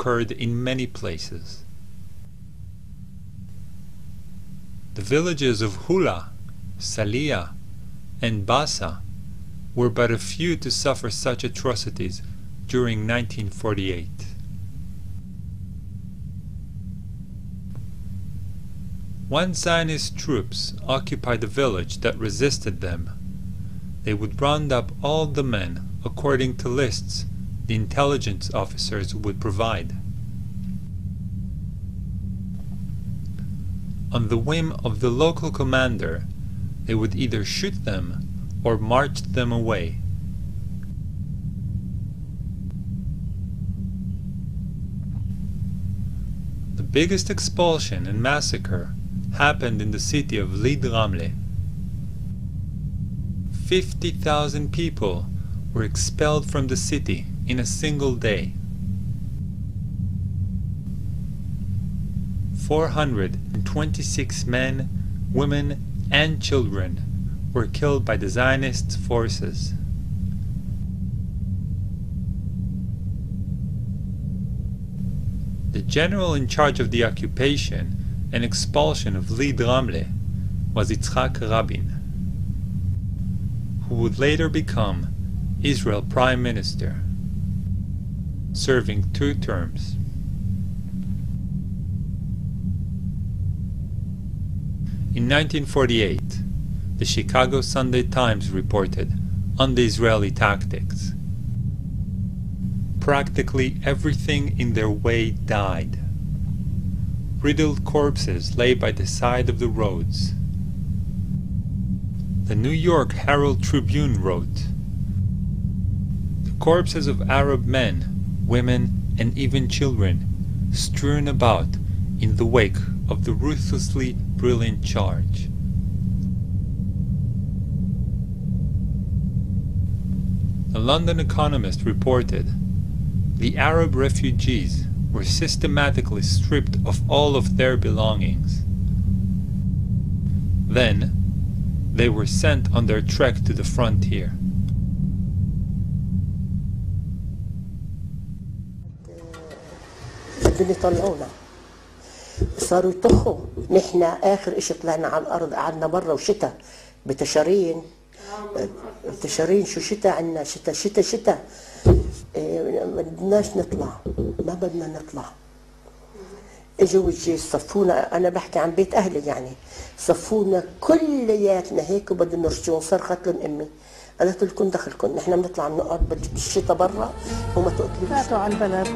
occurred in many places. The villages of Hula, Salia, and Bassa were but a few to suffer such atrocities during 1948. When Zionist troops occupied a village that resisted them, they would round up all the men according to lists the intelligence officers would provide. On the whim of the local commander, they would either shoot them or march them away. The biggest expulsion and massacre happened in the city of Lid Ramle. 50,000 people were expelled from the city in a single day. 426 men, women, and children were killed by the Zionist forces. The general in charge of the occupation and expulsion of Lid Ramle was Yitzhak Rabin, who would later become Israel Prime Minister, serving 2 terms. In 1948, the Chicago Sunday Times reported on the Israeli tactics. Practically everything in their way died. Riddled corpses lay by the side of the roads. The New York Herald Tribune wrote, "The corpses of Arab men, women, and even children strewn about in the wake of the ruthlessly brilliant charge." The London Economist reported, "The Arab refugees were systematically stripped of all of their belongings. Then, they were sent on their trek to the frontier." بدهم يطلعونا، صاروا يطخوا. نحن آخر إشي طلعنا على الأرض، قعدنا برا وشتاء بتشارين. تشارين شو شتاء عنا، شتاء ما بدناش نطلع، ما بدنا نطلع. اجوا الجيش صفونا، انا بحكي عن بيت اهلي يعني، صفونا كلياتنا هيك وبدهم يرجعون. صرخت لهم امي، قالت لكم دخلكم، نحن بنطلع بنقعد بالشتاء برا وما تقتلوش. فاتوا على البلد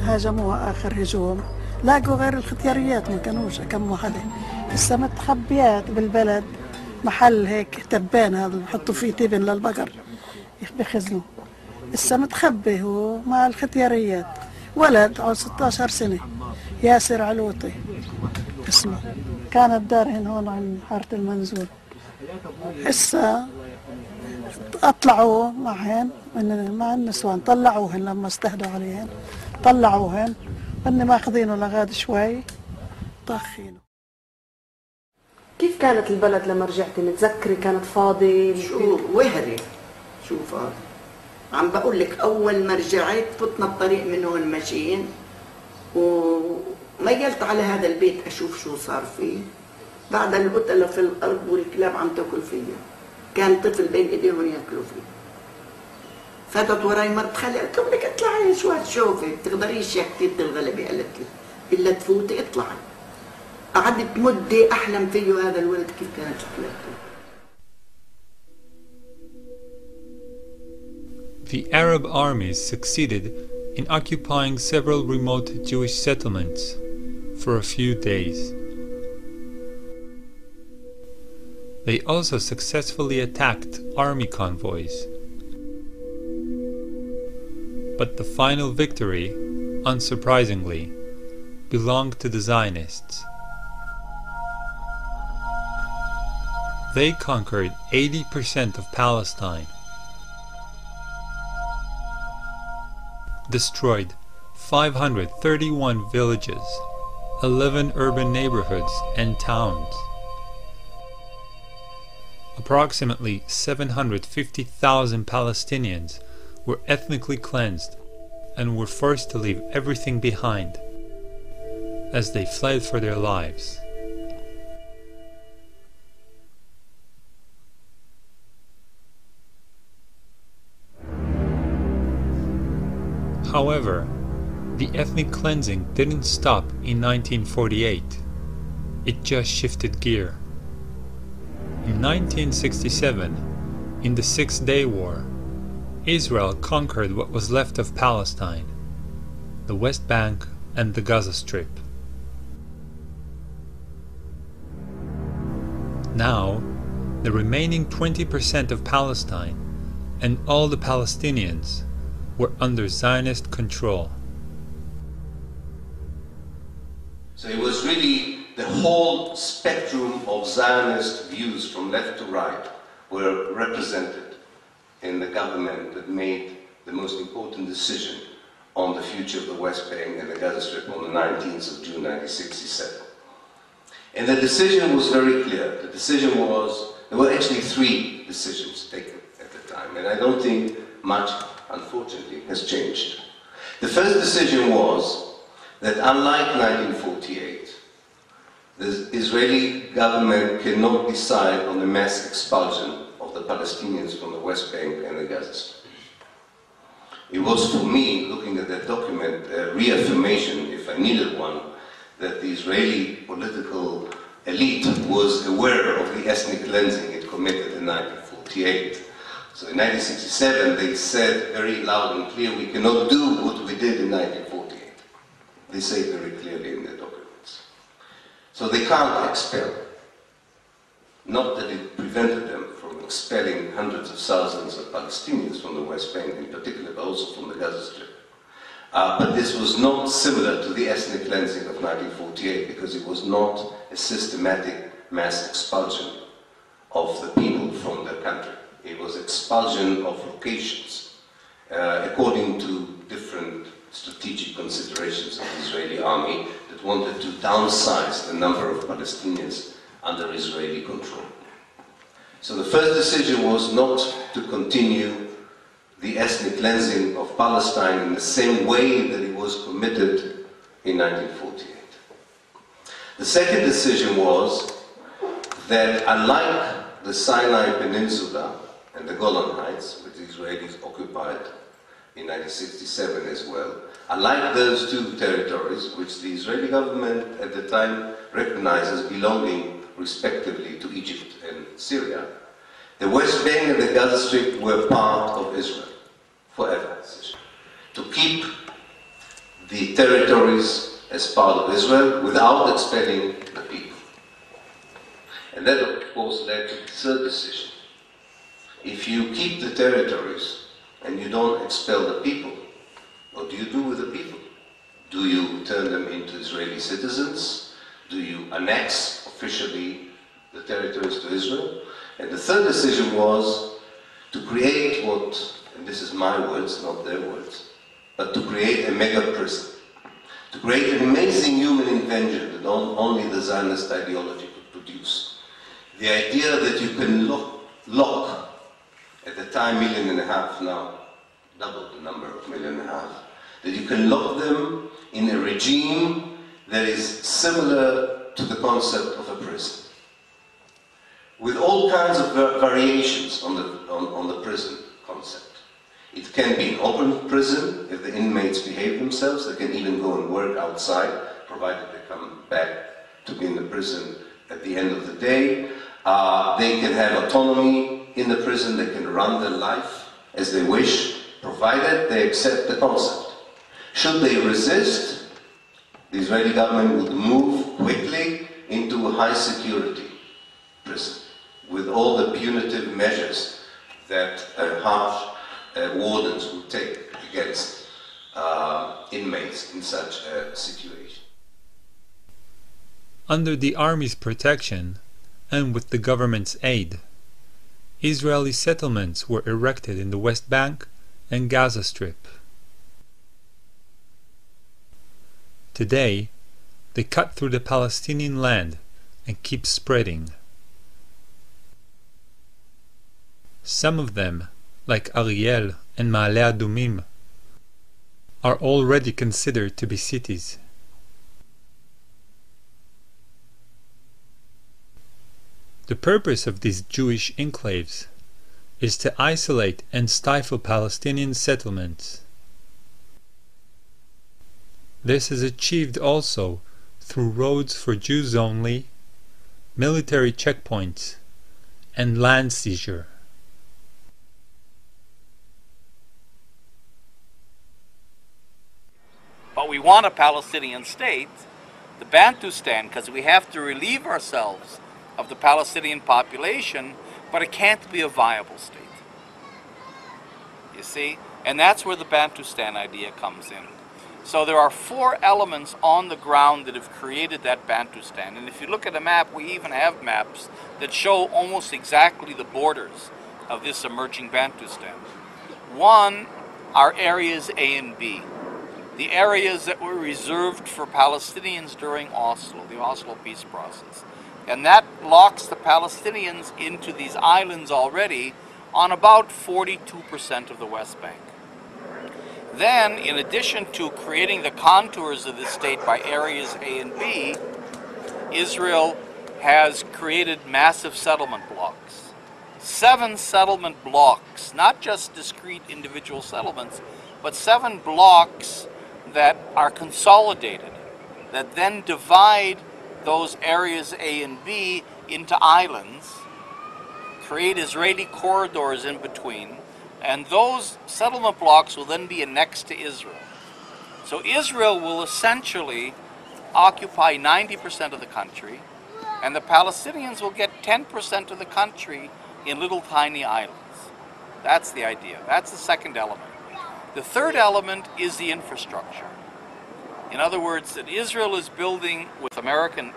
هاجموها اخر هجوم، لاقوا غير الختياريات، ما كانوش كم وحده. هسه متخبيات بالبلد محل هيك تبان، هذا بحطوا فيه تبن للبقر بخزنوا. هسه متخبي هو مع الختياريات، ولد عمره 16 سنة، ياسر علوطي اسمه، كانت دارهن هون عن حارة المنزول. هسه اطلعوا معهن مع النسوان، طلعوهن لما استهدوا عليهن، طلعوهن هن ماخذينه لغاد شوي طاخينه. كيف كانت البلد لما رجعتي؟ متذكري كانت فاضي؟ شو وهري، شو فاضي؟ عم بقول لك اول ما رجعت فتنا الطريق من هون ماشيين، وميلت على هذا البيت اشوف شو صار فيه. بعد القتلة في الارض والكلاب عم تاكل فيه، كان طفل بين ايديهم ياكلوا فيه. فاتت وراي مرت خالي، قلت لها بدك اطلعي شو هتشوفي، بتقدريش يا كثير الغلبة، قالت لي الا تفوتي اطلعي. قعدت مدة احلم فيه هذا الولد كيف كانت شكلته. The Arab armies succeeded in occupying several remote Jewish settlements for a few days. They also successfully attacked army convoys. But the final victory, unsurprisingly, belonged to the Zionists. They conquered 80% of Palestine, destroyed 531 villages, 11 urban neighborhoods and towns. Approximately 750,000 Palestinians were ethnically cleansed and were forced to leave everything behind as they fled for their lives. However, the ethnic cleansing didn't stop in 1948. It just shifted gear. In 1967, in the Six-Day War, Israel conquered what was left of Palestine, the West Bank and the Gaza Strip. Now, the remaining 20% of Palestine and all the Palestinians were under Zionist control. So it was really the whole spectrum of Zionist views from left to right were represented in the government that made the most important decision on the future of the West Bank and the Gaza Strip on the 19th of June 1967. And the decision was very clear. The decision was, there were actually three decisions taken at the time, and I don't think much, unfortunately, has changed. The first decision was that unlike 1948, the Israeli government cannot decide on the mass expulsion of the Palestinians from the West Bank and the Gaza Strip. It was for me, looking at that document, a reaffirmation, if I needed one, that the Israeli political elite was aware of the ethnic cleansing it committed in 1948. So in 1967 they said very loud and clear, we cannot do what we did in 1948. They say it very clearly in their documents. So they can't expel. Not that it prevented them from expelling hundreds of thousands of Palestinians from the West Bank in particular, but also from the Gaza Strip. But this was not similar to the ethnic cleansing of 1948 because it was not a systematic mass expulsion of the people from their country. It was expulsion of locations according to different strategic considerations of the Israeli army that wanted to downsize the number of Palestinians under Israeli control. So the first decision was not to continue the ethnic cleansing of Palestine in the same way that it was committed in 1948. The second decision was that unlike the Sinai Peninsula and the Golan Heights, which the Israelis occupied in 1967 as well, unlike those two territories, which the Israeli government at the time recognized as belonging respectively to Egypt and Syria, the West Bank and the Gaza Strip were part of Israel forever. To keep the territories as part of Israel without expelling the people. And that, of course, led to the third decision. If you keep the territories and you don't expel the people, what do you do with the people? Do you turn them into Israeli citizens? Do you annex officially the territories to Israel? And the third decision was to create what, and this is my words, not their words, but to create a mega prison. To create an amazing human invention that only the Zionist ideology could produce. The idea that you can lock at the time 1.5 million, now double the number of 1.5 million, that you can lock them in a regime that is similar to the concept of a prison. With all kinds of variations on the prison concept. It can be an open prison if the inmates behave themselves. They can even go and work outside, provided they come back to be in the prison at the end of the day. They can have autonomy in the prison. They can run their life as they wish, provided they accept the concept. Should they resist, the Israeli government would move quickly into a high security prison with all the punitive measures that harsh wardens would take against inmates in such a situation. Under the army's protection, and with the government's aid, Israeli settlements were erected in the West Bank and Gaza Strip. Today, they cut through the Palestinian land and keep spreading. Some of them, like Ariel and Ma'ale Adumim, are already considered to be cities. The purpose of these Jewish enclaves is to isolate and stifle Palestinian settlements. This is achieved also through roads for Jews only, military checkpoints, and land seizure. But we want a Palestinian state, the Bantustan, because we have to relieve ourselves of the Palestinian population, but it can't be a viable state. You see? And that's where the Bantustan idea comes in. So there are 4 elements on the ground that have created that Bantustan. And if you look at a map, we even have maps that show almost exactly the borders of this emerging Bantustan. 1 are areas A and B. The areas that were reserved for Palestinians during Oslo, the Oslo peace process. And that locks the Palestinians into these islands already on about 42% of the West Bank. Then, in addition to creating the contours of this state by areas A and B, Israel has created massive settlement blocks. 7 settlement blocks, not just discrete individual settlements, but 7 blocks that are consolidated, that then divide those areas A and B into islands, create Israeli corridors in between, and those settlement blocks will then be annexed to Israel. So Israel will essentially occupy 90% of the country, and the Palestinians will get 10% of the country in little tiny islands. That's the idea. That's the second element. The third element is the infrastructure. In other words, that Israel is building, with American,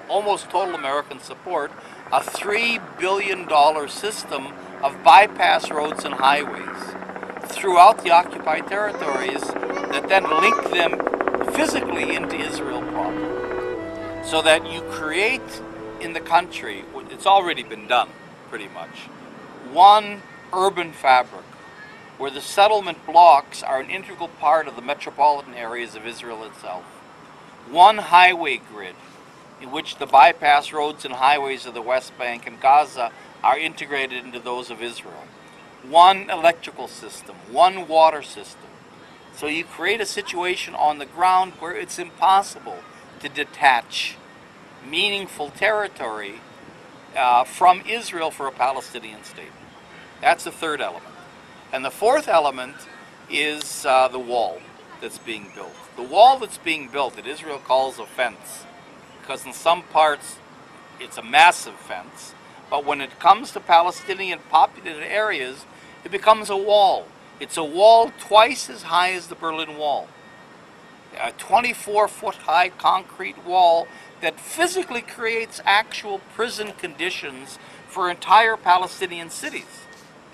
almost total American support, a $3 billion system of bypass roads and highways throughout the occupied territories that then link them physically into Israel proper. So that you create in the country, it's already been done pretty much, one urban fabric where the settlement blocks are an integral part of the metropolitan areas of Israel itself. One highway grid in which the bypass roads and highways of the West Bank and Gaza are integrated into those of Israel. One electrical system, one water system. So you create a situation on the ground where it's impossible to detach meaningful territory from Israel for a Palestinian state. That's the third element. And the fourth element is the wall that's being built. The wall that's being built that Israel calls a fence, because in some parts it's a massive fence, but when it comes to Palestinian populated areas, it becomes a wall. It's a wall twice as high as the Berlin Wall. A 24-foot high concrete wall that physically creates actual prison conditions for entire Palestinian cities,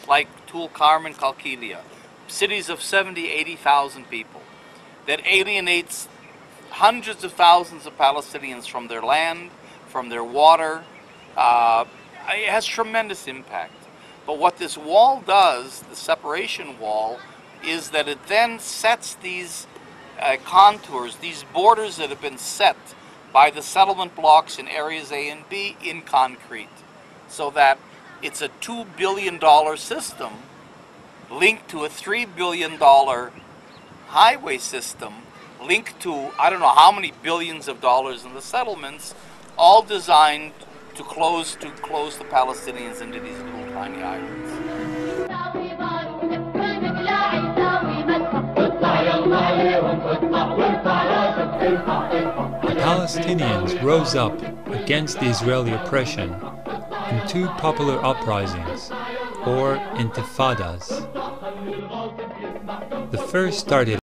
like Tulkarm, Qalqilia, cities of 70, 80,000 people, that alienates hundreds of thousands of Palestinians from their land, from their water. It has tremendous impact. But what this wall does, the separation wall, is that it then sets these contours, these borders that have been set by the settlement blocks in areas A and B in concrete, so that it's a $2 billion system linked to a $3 billion highway system, linked to I don't know how many billions of dollars in the settlements, all designed to close the Palestinians into these little tiny islands. The Palestinians rose up against the Israeli oppression in 2 popular uprisings, or intifadas. The first started